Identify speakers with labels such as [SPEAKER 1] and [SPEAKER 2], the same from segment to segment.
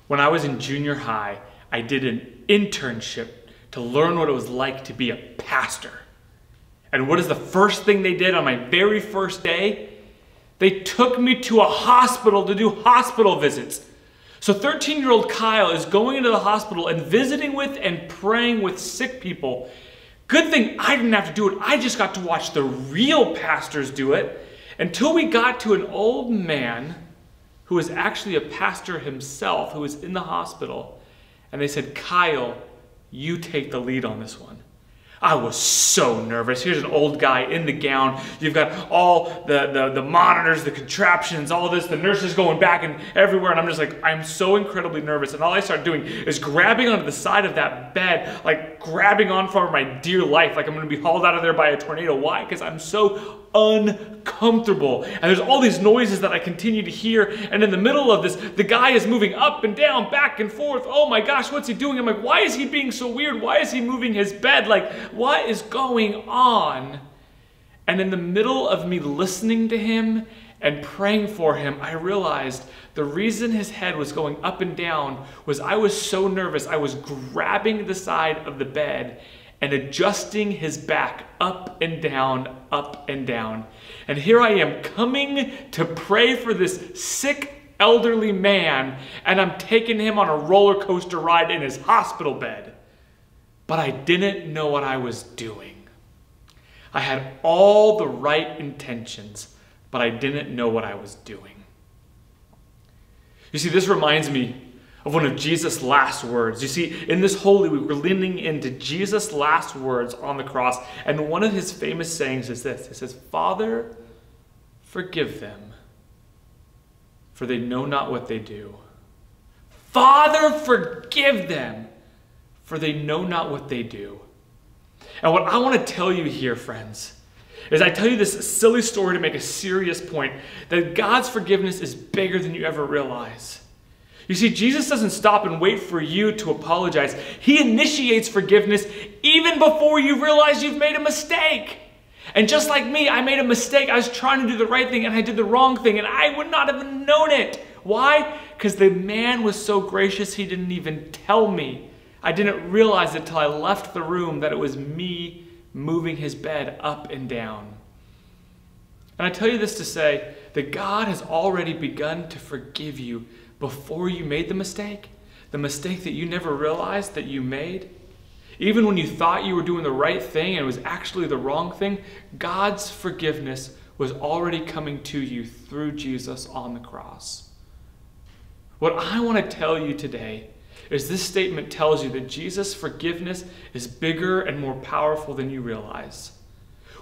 [SPEAKER 1] When I was in junior high, I did an internship to learn what it was like to be a pastor. And what is the first thing they did on my very first day? They took me to a hospital to do hospital visits. So 13-year-old Kyle is going into the hospital and visiting with and praying with sick people. Good thing I didn't have to do it. I just got to watch the real pastors do it until we got to an old man who was actually a pastor himself who was in the hospital. And they said, Kyle, you take the lead on this one. I was so nervous. Here's an old guy in the gown. You've got all the monitors, the contraptions, all this, the nurses going back and everywhere. And I'm just like, I'm so incredibly nervous. And all I start doing is grabbing onto the side of that bed, like grabbing on for my dear life, like I'm going to be hauled out of there by a tornado. Why? Because I'm so uncomfortable. And there's all these noises that I continue to hear. And in the middle of this, the guy is moving up and down, back and forth. Oh my gosh, what's he doing? I'm like, why is he being so weird? Why is he moving his bed? Like, what is going on? And in the middle of me listening to him and praying for him, I realized the reason his head was going up and down was I was so nervous. I was grabbing the side of the bed and adjusting his back up and down, up and down. And here I am coming to pray for this sick elderly man, and I'm taking him on a roller coaster ride in his hospital bed. But I didn't know what I was doing. I had all the right intentions, but I didn't know what I was doing. You see, this reminds me of one of Jesus' last words. You see, in this Holy Week, we're leaning into Jesus' last words on the cross. And one of his famous sayings is this. It says, Father, forgive them, for they know not what they do. Father, forgive them, for they know not what they do. And what I want to tell you here, friends, is I tell you this silly story to make a serious point, that God's forgiveness is bigger than you ever realize. You see, Jesus doesn't stop and wait for you to apologize. He initiates forgiveness even before you realize you've made a mistake. And just like me, I made a mistake. I was trying to do the right thing and I did the wrong thing, and I would not have known it. Why? Because the man was so gracious, he didn't even tell me. I didn't realize it till I left the room that it was me moving his bed up and down. And I tell you this to say that God has already begun to forgive you before you made the mistake that you never realized that you made. Even when you thought you were doing the right thing and it was actually the wrong thing, God's forgiveness was already coming to you through Jesus on the cross. What I want to tell you today is this statement tells you that Jesus' forgiveness is bigger and more powerful than you realize.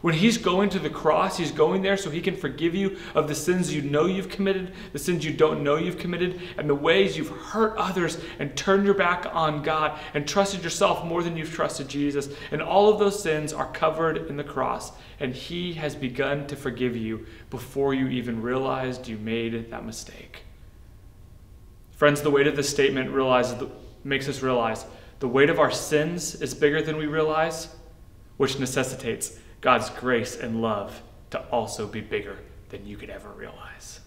[SPEAKER 1] When he's going to the cross, he's going there so he can forgive you of the sins you know you've committed, the sins you don't know you've committed, and the ways you've hurt others and turned your back on God and trusted yourself more than you've trusted Jesus. And all of those sins are covered in the cross, and he has begun to forgive you before you even realized you made that mistake. Friends, the weight of this statement makes us realize the weight of our sins is bigger than we realize, which necessitates God's grace and love to also be bigger than you could ever realize.